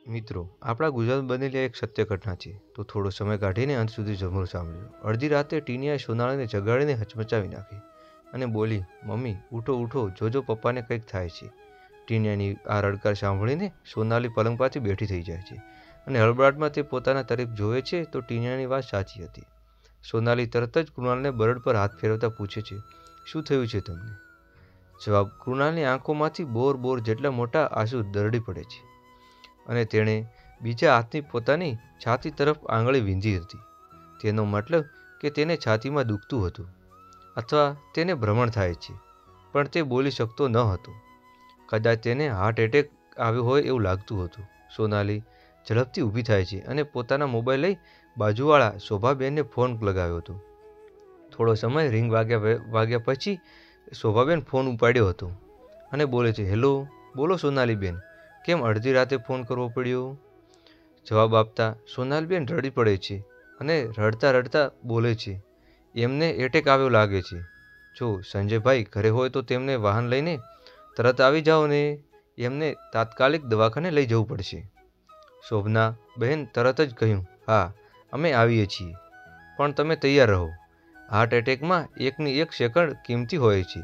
મિત્રો, આપણા ગુજરાત બનેલી એક સત્ય ઘટના છે, તો થોડો સમય કાઢીને અંત સુધી જરૂર સાંભળજો. અડધી રાતે ટીનિયાએ સોનાલીને જગાડીને હચમચાવી નાખી અને બોલી, મમ્મી, ઉઠો ઉઠો, જોજો પપ્પાને કંઈક થાય છે. ટીનિયાની આ રડકાર સાંભળીને સોનાલી પલંગ પાછી બેઠી થઈ જાય છે અને હળબળાટમાં તે પોતાના તરફ જોવે છે તો ટીનિયાની વાત સાચી હતી. સોનાલી તરત જ કૃણાલને બરડ પર હાથ ફેરવતા પૂછે છે, શું થયું છે તમને? જવાબ, કૃણાલની આંખોમાંથી બોર બોર જેટલા મોટા આંસુ દરડી પડે છે અને તેણે બીજા હાથની પોતાની છાતી તરફ આંગળી વીંધી હતી. તેનો મતલબ કે તેને છાતીમાં દુખતું હતું અથવા તેને ભ્રમણ થાય છે, પણ તે બોલી શકતો ન હતો. કદાચ તેને હાર્ટ એટેક આવ્યો હોય એવું લાગતું હતું. સોનાલી ઝડપથી ઊભી થાય છે અને પોતાના મોબાઈલ લઈ બાજુવાળા શોભાબેનને ફોન લગાવ્યો હતો. થોડો સમય રિંગ વાગ્યા પછી શોભાબેન ફોન ઉપાડ્યો હતો અને બોલે છે, હેલો, બોલો સોનાલીબેન, કેમ અડધી રાતે ફોન કરવો પડ્યો? જવાબ આપતા સોનાલીબેન રડી પડે છે અને રડતા રડતા બોલે છે, એમને એટેક આવ્યો લાગે છે. જો સંજયભાઈ ઘરે હોય તો તેમને વાહન લઈને તરત આવી જાઓ ને, એમને તાત્કાલિક દવાખાને લઈ જવું પડશે. શોભના બહેન તરત જ કહ્યું, હા, અમે આવીએ છીએ, પણ તમે તૈયાર રહો. હાર્ટ એટેકમાં એકની એક સેકન્ડ કિંમતી હોય છે.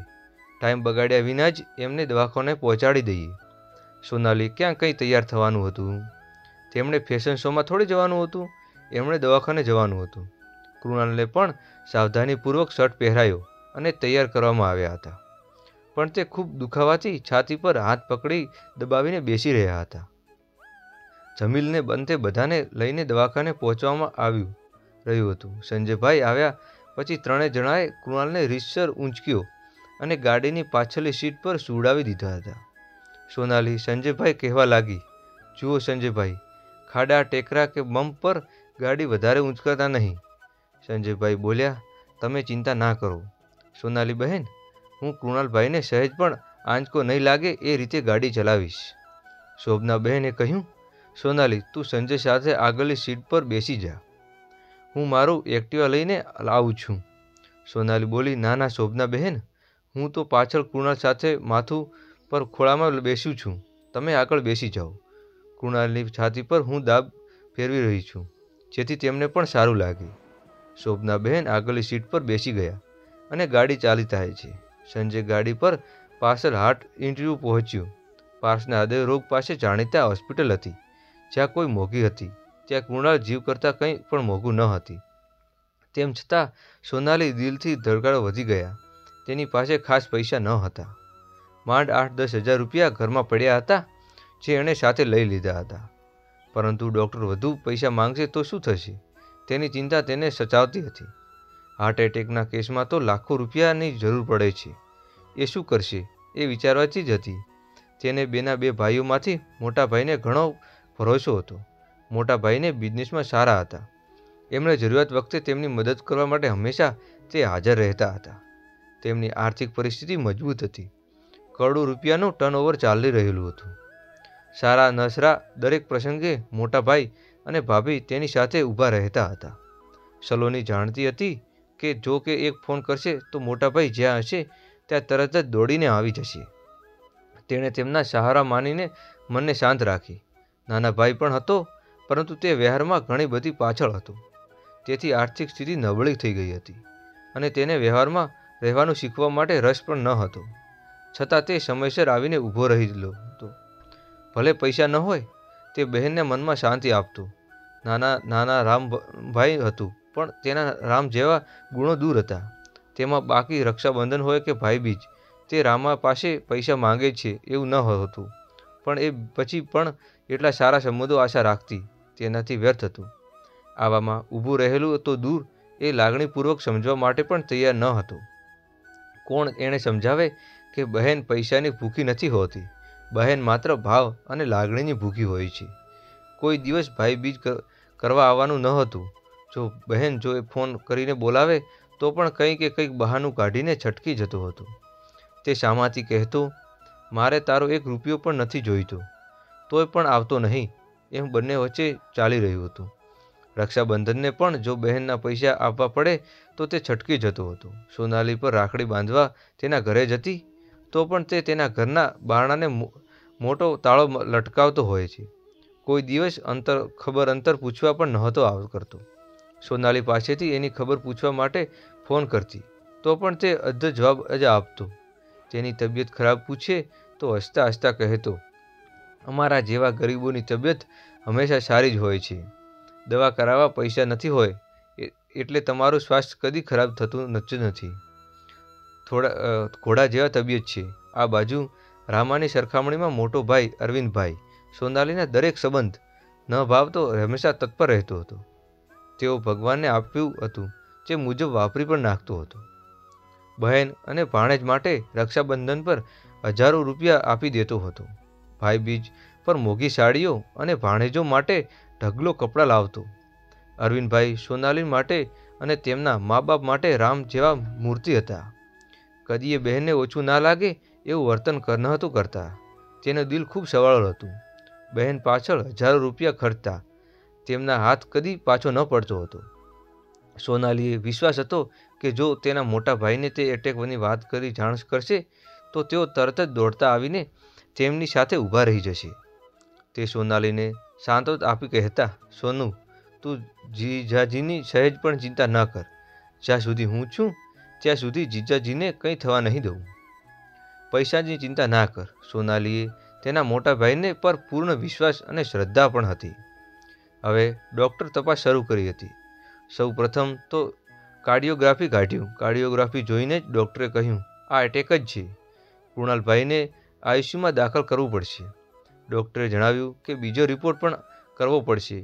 ટાઈમ બગાડ્યા વિના જ એમને દવાખાને પહોંચાડી દઈએ. સોનાલી ક્યાં કંઈ તૈયાર થવાનું હતું? તેમણે ફેશન શોમાં થોડી જવાનું હતું, એમણે દવાખાને જવાનું હતું. કૃણાલને પણ સાવધાનીપૂર્વક શર્ટ પહેરાયો અને તૈયાર કરવામાં આવ્યા હતા, પણ તે ખૂબ દુખાવાથી છાતી પર હાથ પકડી દબાવીને બેસી રહ્યા હતા. જમીલને બંતે બધાને લઈને દવાખાને પહોંચવામાં રહ્યું હતું. સંજયભાઈ આવ્યા પછી ત્રણેય જણાએ કૃણાલને રીતસર ઊંચક્યો અને ગાડીની પાછળની સીટ પર સુવડાવી દીધા હતા. સોનાલી સંજયભાઈ કહેવા લાગી, જુઓ સંજયભાઈ, ખાડા ટેકરા કે બમ્પ પર ગાડી વધારે ઊંચકાતા નહીં. સંજયભાઈ બોલ્યા, તમે ચિંતા ના કરો સોનાલી બહેન, હું કૃણાલભાઈને સહેજ પણ આંચકો નહીં લાગે એ રીતે ગાડી ચલાવીશ. શોભના બહેને કહ્યું, સોનાલી, તું સંજય સાથે આગળની સીટ પર બેસી જા, હું મારું એક્ટિવા લઈને આવું છું. સોનાલી બોલી, ના ના શોભના બહેન, હું તો પાછળ કૃણાલ સાથે માથું પર ખોળામાં બેસ્યું છું, તમે આગળ બેસી જાઓ. કૃણાલની છાતી પર હું દાબ ફેરવી રહી છું, જેથી તેમને પણ સારું લાગે. શોભના બહેન આગળની સીટ પર બેસી ગયા અને ગાડી ચાલી થાય છે. સંજય ગાડી પર પાર્સલ હાર્ટ ઇન્ટરવ્યૂ પહોંચ્યું. પાર્સના હૃદય રોગ પાસે જાણીતા હોસ્પિટલ હતી, જ્યાં કોઈ મોંઘી હતી, ત્યાં કૃણાલ જીવ કરતાં કંઈ પણ મોંઘું ન હતી. તેમ છતાં સોનાલી દિલથી ધડકારો વધી ગયા. તેની પાસે ખાસ પૈસા ન હતા. માંડ 8-10 હજાર રૂપિયા ઘરમાં પડ્યા હતા, જે એણે સાથે લઈ લીધા હતા. પરંતુ ડૉક્ટર વધુ પૈસા માંગશે તો શું થશે, તેની ચિંતા તેને સતાવતી હતી. હાર્ટ એટેકના કેસમાં તો લાખો રૂપિયાની જરૂર પડે છે. એ શું કરશે એ વિચારવાથી જ હતી. તેને બે ભાઈઓમાંથી મોટા ભાઈને ઘણો ભરોસો હતો. મોટા ભાઈને બિઝનેસમાં સારા હતા. એમણે જરૂરિયાત વખતે તેમની મદદ કરવા માટે હંમેશા તે હાજર રહેતા હતા. તેમની આર્થિક પરિસ્થિતિ મજબૂત હતી. કરોડો રૂપિયાનું ટર્નઓવર ચાલી રહેલું હતું. સારા નસરા દરેક પ્રસંગે મોટા ભાઈ અને ભાભી તેની સાથે ઊભા રહેતા હતા. સલોની જાણતી હતી કે જો કે એક ફોન કરશે તો મોટાભાઈ જ્યાં હશે ત્યાં તરત જ દોડીને આવી જશે. તેણે તેમના સહારા માનીને મનને શાંત રાખી. નાના ભાઈ પણ હતો, પરંતુ તે વ્યવહારમાં ઘણી બધી પાછળ હતો. તેથી આર્થિક સ્થિતિ નબળી થઈ ગઈ હતી અને તેને વ્યવહારમાં રહેવાનું શીખવા માટે રસ પણ ન હતો. છતાં તે સમયસર આવીને ઊભો રહેલો હતો. ભલે પૈસા ન હોય, તે બહેનને મનમાં શાંતિ આપતો. નાના રામભાઈ હતું, પણ તેના રામ જેવા ગુણો દૂર હતા. તેમાં બાકી રક્ષાબંધન હોય કે ભાઈબીજ, તે રામા પાસે પૈસા માંગે છે એવું ન હતું, પણ એ પછી પણ એટલા સારા સંબંધો આશા રાખતી, તેનાથી વ્યર્થ હતું. આવામાં ઊભું રહેલું તો દૂર, એ લાગણીપૂર્વક સમજવા માટે પણ તૈયાર ન હતો. કોણ એણે સમજાવે કે બહેન પૈસાની ભૂખી નથી હોતી, બહેન માત્ર ભાવ અને લાગણીની ભૂખી હોય છે. કોઈ દિવસ ભાઈબીજ કરવા આવવાનું ન હતું. જો એ ફોન કરીને બોલાવે તો પણ કંઈક બહાનું કાઢીને છટકી જતો હતો. તે શામાંથી કહેતો, મારે તારો 1 રૂપિયો પણ નથી જોઈતો, તોય પણ આવતો નહીં. એમ બંને વચ્ચે ચાલી રહ્યું હતું. રક્ષાબંધનને પણ જો બહેનના પૈસા આપવા પડે તો તે છટકી જતો હતો. સોનાલી પર રાખડી બાંધવા તેના ઘરે જતી તો પણ તે તેના ઘરના બારણાને મોટો તાળો લટકાવતો હોય છે. કોઈ દિવસ અંતર પૂછવા પણ નહોતો કરતો. સોનાલી પાસેથી એની ખબર પૂછવા માટે ફોન કરતી તો પણ તે અડધો જવાબ જ આપતો. તેની તબિયત ખરાબ પૂછે તો હસતા હસતા કહેતો, અમારા જેવા ગરીબોની તબિયત હંમેશા સારી જ હોય છે. દવા કરાવવા પૈસા નથી હોય એટલે તમારું સ્વાસ્થ્ય કદી ખરાબ થતું જ નથી. ઘોડા જેવા તબિયત છે. આ બાજુ રામાની સરખામણીમાં મોટો ભાઈ અરવિંદભાઈ સોનાલીના દરેક સંબંધ ન ભાવતો હંમેશા તત્પર રહેતો હતો. તેઓ ભગવાનને આપ્યું હતું જે મુજબ વાપરી પણ નાખતો હતો. બહેન અને ભાણેજ માટે રક્ષાબંધન પર હજારો રૂપિયા આપી દેતો હતો. ભાઈબીજ પર મોંઘી સાડીઓ અને ભાણેજો માટે ઢગલો કપડાં લાવતો. અરવિંદભાઈ સોનાલી માટે અને તેમના મા બાપ માટે રામ જેવા મૂર્તિ હતા. કદી એ બહેનને ઓછું ના લાગે એવું વર્તન નહોતું કરતા. તેનું દિલ ખૂબ સવાળું હતું. બહેન પાછળ હજારો રૂપિયા ખર્ચતા તેમના હાથ કદી પાછો ન પડતો હતો. સોનાલીએ વિશ્વાસ હતો કે જો તેના મોટા ભાઈને તે એટેકની વાત કરી જાણ કરશે તો તેઓ તરત જ દોડતા આવીને તેમની સાથે ઊભા રહી જશે. તે સોનાલીને સાંત્વના આપી કહેતા, સોનુ, તું જીજાજીની સહેજ પણ ચિંતા ન કર. જ્યાં સુધી હું છું ત્યાં સુધી જીજાજીને કંઈ થવા નહીં દઉં. પૈસાની ચિંતા ના કર. સોનાલીએ તેના મોટા ભાઈને પર પૂર્ણ વિશ્વાસ અને શ્રદ્ધા પણ હતી. હવે ડૉક્ટર તપાસ શરૂ કરી હતી. સૌ પ્રથમ તો કાર્ડિયોગ્રાફી કાઢ્યું. કાર્ડિયોગ્રાફી જોઈને જ ડૉક્ટરે કહ્યું, આ એટેક જ છે. કૃણાલભાઈને આઈસીયુમાં દાખલ કરવું પડશે. ડૉક્ટરે જણાવ્યું કે બીજો રિપોર્ટ પણ કરવો પડશે.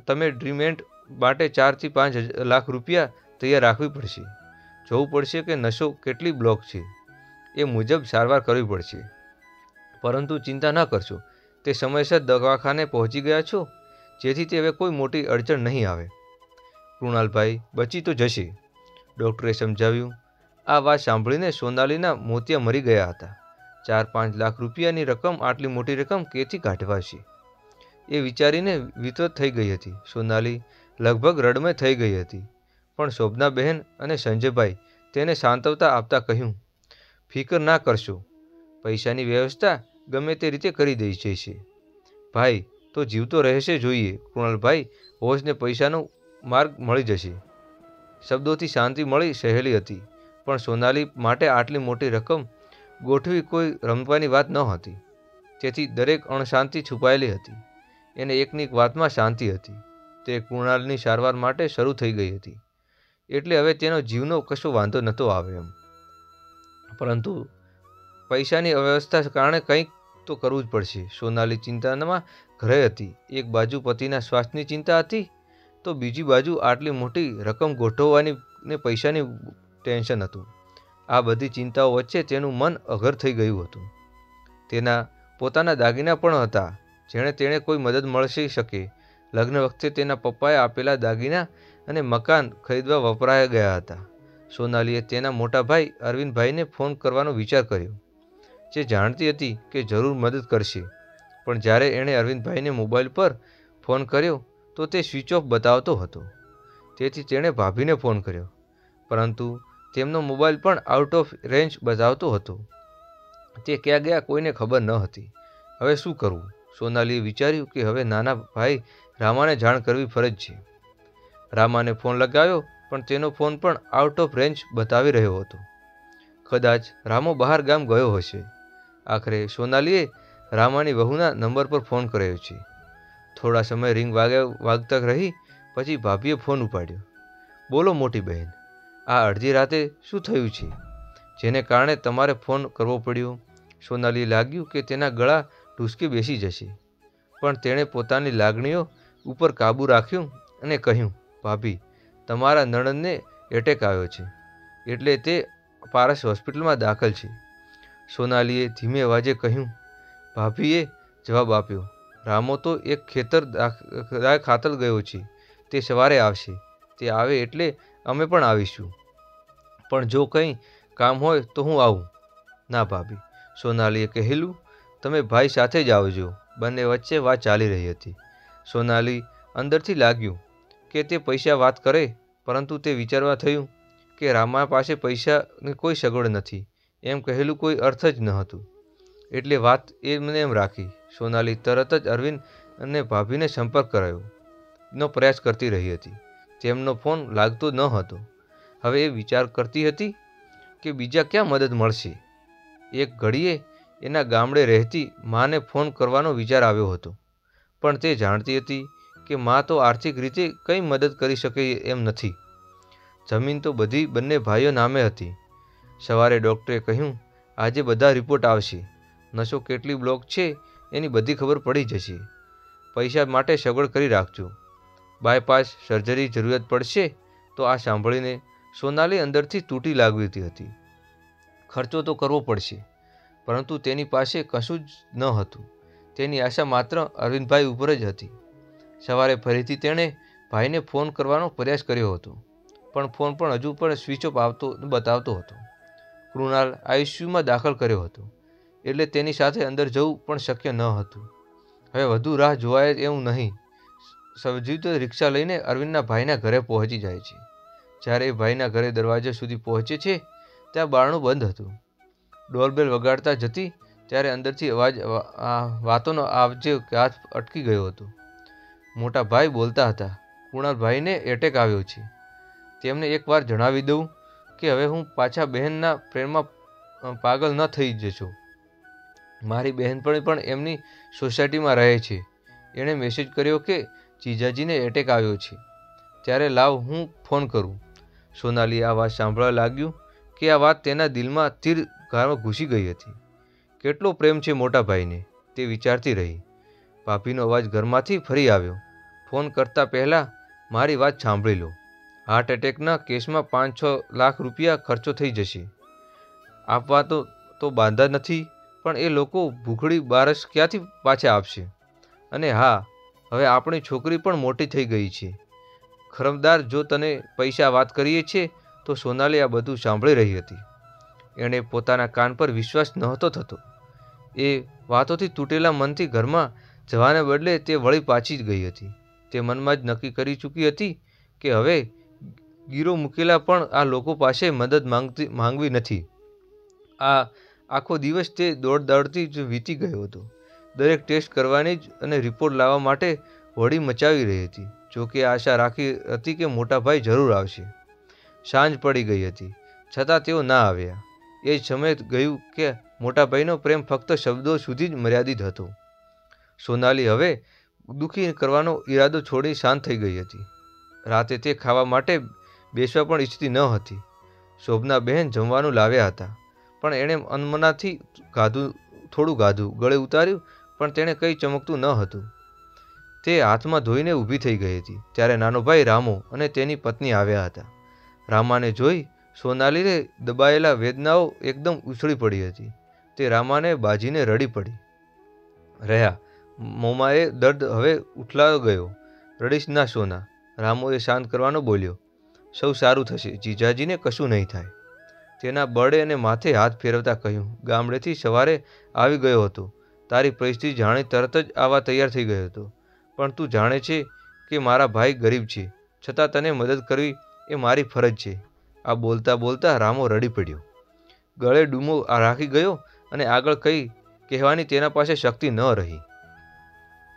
તમે ટ્રીટમેન્ટ માટે 4 થી 5 લાખ રૂપિયા તૈયાર રાખવી પડશે. જોવું પડશે કે નસો કેટલી બ્લોક છે એ મુજબ સારવાર કરવી પડશે. પરંતુ ચિંતા ન કરશો, તે સમયસર દવાખાને પહોંચી ગયા છો જેથી તે હવે કોઈ મોટી અડચણ નહીં આવે. કૃણાલભાઈ બચી તો જશે, ડૉક્ટરે સમજાવ્યું. આ વાત સાંભળીને સોનાલીના મોતિયા મરી ગયા હતા. 4-5 લાખ રૂપિયાની રકમ આટલી મોટી રકમ ક્યાંથી કાઢવાશે એ વિચારીને વિતરત થઈ ગઈ હતી. સોનાલી લગભગ રડમય થઈ ગઈ હતી. પણ શોભનાબહેન અને સંજયભાઈ તેને સાંત્વતા આપતા કહ્યું, ફિકર ના કરશો, પૈસાની વ્યવસ્થા ગમે તે રીતે કરી દઈ જશે. ભાઈ તો જીવતો રહેશે જોઈએ. કૃણાલભાઈ હોશને પૈસાનો માર્ગ મળી જશે. શબ્દોથી શાંતિ મળી સહેલી હતી, પણ સોનાલી માટે આટલી મોટી રકમ ગોઠવી કોઈ રમવાની વાત ન હતી. તેથી દરેક અણશાંતિ છુપાયેલી હતી. એને એકની એક વાતમાં શાંતિ હતી. તે કૃણાલની સારવાર માટે શરૂ થઈ ગઈ હતી એટલે હવે તેનો જીવનો કશો વાંધો નહોતો આવે એમ. પરંતુ પૈસાની અવ્યવસ્થા કારણે કંઈક તો કરવું જ પડશે. સોનાલી ચિંતામાં ઘરે હતી. એક બાજુ પતિના સ્વાસ્થ્યની ચિંતા હતી તો બીજી બાજુ આટલી મોટી રકમ ગોઠવવાની ને પૈસાની ટેન્શન હતું. આ બધી ચિંતાઓ વચ્ચે તેનું મન અઘર થઈ ગયું હતું. તેના પોતાના દાગીના પણ હતા જેણે તેણે કોઈ મદદ મળી શકે. લગ્ન વખતે તેના પપ્પાએ આપેલા દાગીના અને મકાન ખરીદવા વપરાયા ગયા હતા. સોનાલીએ તેના મોટા ભાઈ અરવિંદભાઈને ફોન કરવાનો વિચાર કર્યો, જે જાણતી હતી કે જરૂર મદદ કરશે. પણ જ્યારે એણે અરવિંદભાઈને મોબાઈલ પર ફોન કર્યો તો તે સ્વિચ ઓફ બતાવતો હતો. તેથી તેણે ભાભીને ફોન કર્યો, પરંતુ તેમનો મોબાઈલ પણ આઉટ ઓફ રેન્જ બતાવતો હતો. તે ક્યાં ગયા કોઈને ખબર ન હતી. હવે શું કરવું? સોનાલીએ વિચાર્યું કે હવે નાના ભાઈ રામાને જાણ કરવી ફરજ છે. રામાને ફોન લગાવ્યો પણ તેનો ફોન પણ આઉટ ઓફ રેન્જ બતાવી રહ્યો હતો. કદાચ રામો બહાર ગામ ગયો હશે. આખરે સોનાલીએ રામાની વહુના નંબર પર ફોન કર્યો છે. થોડા સમય રિંગ વાગતા રહી પછી ભાભીએ ફોન ઉપાડ્યો. બોલો મોટી બહેન, આ અડધી રાતે શું થયું છે જેને કારણે તમારે ફોન કરવો પડ્યો? સોનાલીએ લાગ્યું કે તેના ગળા ઢૂસકી બેસી જશે, પણ તેણે પોતાની લાગણીઓ ઉપર કાબૂ રાખ્યું અને કહ્યું, ભાભી, તમારા નણંદને એટેક આવ્યો છે એટલે તે પારસ હોસ્પિટલમાં દાખલ છે. સોનાલીએ ધીમે અવાજે કહ્યું. ભાભીએ જવાબ આપ્યો, રામો તો એક ખેતર ખાતર ગયો છે. તે સવારે આવશે. તે આવે એટલે અમે પણ આવીશું. પણ જો કંઈ કામ હોય તો હું આવું. ના ભાભી, સોનાલીએ કહેલું, તમે ભાઈ સાથે જ આવજો. બંને વચ્ચે વાત ચાલી રહી હતી. સોનાલી અંદરથી લાગ્યું કે તે પૈસા વાત કરે, પરંતુ તે વિચારવા થયું કે રામા પાસે પૈસાની કોઈ સગવડ નથી એમ કહેલું કોઈ અર્થ જ ન હતું. એટલે વાત એમને એમ રાખી. સોનાલી તરત જ અરવિંદ અને ભાભીને સંપર્ક કરાવવાનો પ્રયાસ કરતી રહી હતી. તેમનો ફોન લાગતો ન હતો. હવે એ વિચાર કરતી હતી કે બીજા ક્યાં મદદ મળશે. એક ઘડીએ એના ગામડે રહેતી માને ફોન કરવાનો વિચાર આવ્યો હતો, પણ તે જાણતી હતી કે મા તો આર્થિક રીતે કંઈ મદદ કરી શકે એમ નથી. જમીન તો બધી બંને ભાઈઓ નામે હતી. સવારે ડૉક્ટરે કહ્યું, આજે બધા રિપોર્ટ આવશે, નસો કેટલી બ્લોક છે એની બધી ખબર પડી જશે. પૈસા માટે સગવડ કરી રાખજો. બાયપાસ સર્જરી જરૂરિયાત પડશે. તો આ સાંભળીને સોનાલી અંદરથી તૂટી લાગતી હતી. ખર્ચો તો કરવો પડશે, પરંતુ તેની પાસે કશું જ ન હતું. તેની આશા માત્ર અરવિંદભાઈ ઉપર જ હતી. સવારે ફરીથી તેણે ભાઈને ફોન કરવાનો પ્રયાસ કર્યો હતો, પણ ફોન પણ હજુ પણ સ્વિચ ઓફ બતાવતો હતો. કૃણાલ આઈસીયુમાં દાખલ કર્યો હતો, એટલે તેની સાથે અંદર જવું પણ શક્ય ન હતું. હવે વધુ રાહ જોવાય એવું નહીં. સજીવ તો રિક્ષા લઈને અરવિંદના ભાઈના ઘરે પહોંચી જાય છે. જ્યારે એ ભાઈના ઘરે દરવાજા સુધી પહોંચે છે ત્યાં બારણું બંધ હતું. ડોરબેલ વગાડતા જતી ત્યારે અંદરથી વાતોનો આવજે હાથ અટકી ગયો હતો. મોટા ભાઈ બોલતા હતા, કૃણાલભાઈને એટેક આવ્યો છે. તેમને એકવાર જણાવી દઉં કે હવે હું પાછા બહેનના પ્રેમમાં પાગલ ન થઈ જશો. મારી બહેનપણી પણ એમની સોસાયટીમાં રહે છે. એણે મેસેજ કર્યો કે જીજાજીને એટેક આવ્યો છે. ત્યારે લાવ હું ફોન કરું. સોનાલી આ વાત સાંભળવા લાગ્યું કે આ વાત તેના દિલમાં તીર ઘામાં ઘૂસી ગઈ હતી. કેટલો પ્રેમ છે મોટા ભાઈને, તે વિચારતી રહી. ભાભીનો અવાજ ઘરમાંથી ફરી આવ્યો. ફોન કરતાં પહેલાં મારી વાત સાંભળી લો. હાર્ટ એટેકના કેસમાં 5-6 લાખ રૂપિયા ખર્ચો થઈ જશે. આપવા તો બાંધા નથી, પણ એ લોકો ભૂખડી બારસ ક્યાંથી પાછા આપશે? અને હા, હવે આપણી છોકરી પણ મોટી થઈ ગઈ છે. ખરમદાર, જો તને પૈસા વાત કરીએ છીએ તો સોનાલી આ બધું સાંભળી રહી હતી. એણે પોતાના કાન પર વિશ્વાસ નહોતો થતો. એ વાતોથી તૂટેલા મનથી ઘરમાં જવાને બદલે તે વળી પાછી જ ગઈ હતી. તે મનમાં જ નક્કી કરી ચૂકી હતી કે હવે ગીરો મૂકેલા પણ આ લોકો પાસે મદદ માંગવી નથી. આખો દિવસ તે દોડતી જ વીતી ગયો હતો. દરેક ટેસ્ટ કરવાની જ અને રિપોર્ટ લાવવા માટે હોડી મચાવી રહી હતી. જોકે આશા રાખી હતી કે મોટાભાઈ જરૂર આવશે. સાંજ પડી ગઈ હતી, છતાં તેઓ ના આવ્યા. એ જ સમય ગયું કે મોટાભાઈનો પ્રેમ ફક્ત શબ્દો સુધી જ મર્યાદિત હતો. સોનાલી હવે દુઃખી કરવાનો ઈરાદો છોડી શાંત થઈ ગઈ હતી. રાતે તે ખાવા માટે બેસવા પણ ઈચ્છતી ન હતી. શોભના બહેન જમવાનું લાવ્યા હતા, પણ એણે અનમનાથી થોડું ગાધું, ગળે ઉતાર્યું, પણ તેણે કંઈ ચમકતું ન હતું. તે હાથમાં ધોઈને ઊભી થઈ ગઈ હતી ત્યારે નાનો ભાઈ રામો અને તેની પત્ની આવ્યા હતા. રામાને જોઈ સોનાલીને દબાયેલા વેદનાઓ એકદમ ઉછળી પડી હતી. તે રામાને બાજીને રડી પડી રહ્યા. મોંમાં એ દર્દ હવે ઉથલાયો ગયો. રડીશ ના સોના, રામોએ શાંત કરવાનો બોલ્યો. સૌ સારું થશે, જીજાજીને કશું નહીં થાય. તેના બળે અને માથે હાથ ફેરવતા કહ્યું, ગામડેથી સવારે આવી ગયો હતો. તારી પરિસ્થિતિ જાણી તરત જ આવવા તૈયાર થઈ ગયો હતો. પણ તું જાણે છે કે મારા ભાઈ ગરીબ છે, છતાં તને મદદ કરવી એ મારી ફરજ છે. આ બોલતા બોલતા રામો રડી પડ્યો. ગળે ડૂમો રાખી ગયો અને આગળ કંઈ કહેવાની તેના પાસે શક્તિ ન રહી.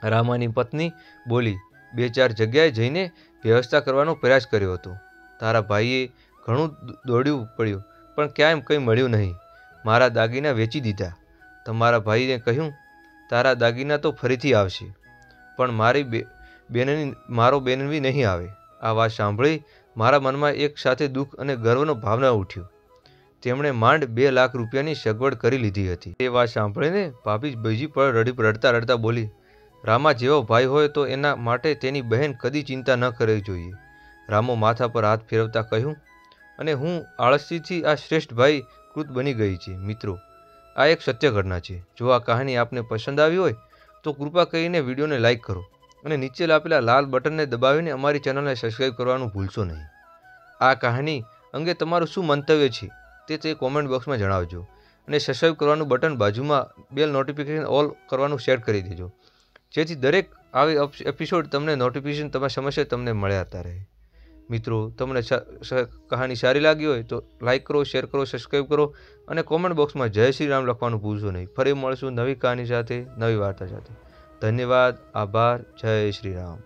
રામાની પત્ની બોલી, 2-4 જગ્યાએ જઈને વ્યવસ્થા કરવાનો પ્રયાસ કર્યો હતો. તારા ભાઈએ ઘણું દોડવું પડ્યું, પણ ક્યાંય કંઈ મળ્યું નહીં. મારા દાગીના વેચી દીધા. તમારા ભાઈને કહ્યું, તારા દાગીના તો ફરીથી આવશે, પણ મારો બેનવી નહીં આવે. આ વાત સાંભળી મારા મનમાં એક સાથે દુઃખ અને ગર્વનો ભાવના ઉઠ્યો. તેમણે માંડ 2 લાખ રૂપિયાની સગવડ કરી લીધી હતી. તે વાત સાંભળીને ભાભી બીજી પર રડતા રડતા બોલી, રામા જેવો ભાઈ હોય તો એના માટે તેની બહેન કદી ચિંતા ન કરવી જોઈએ. રામો માથા પર હાથ ફેરવતા કહ્યું, અને હું આળસીથી આ શ્રેષ્ઠ ભાઈ કૃત બની ગઈ છે. મિત્રો, આ એક સત્ય ઘટના છે. જો આ કહાની આપને પસંદ આવી હોય તો કૃપા કરીને વિડીયોને લાઇક કરો અને નીચે આપેલા લાલ બટનને દબાવીને અમારી ચેનલને સબસ્ક્રાઈબ કરવાનું ભૂલશો નહીં. આ કહાની અંગે તમારું શું મંતવ્ય છે તે કોમેન્ટ બોક્સમાં જણાવજો, અને સબસ્ક્રાઈબ કરવાનું બટન બાજુમાં બેલ નોટિફિકેશન ઓલ કરવાનું સેટ કરી દેજો, જેથી દરેક આવી એપિસોડ તમને નોટિફિકેશન તમારી સમસ્યા તમને મળ્યા રહે. મિત્રો, તમને કહાની સારી લાગી હોય તો લાઇક કરો, શેર કરો, સબસ્ક્રાઈબ કરો અને કોમેન્ટ બોક્સમાં જય શ્રી રામ લખવાનું ભૂલશો નહીં. ફરી મળશું નવી કહાની સાથે, નવી વાર્તા સાથે. ધન્યવાદ, આભાર, જય શ્રી રામ.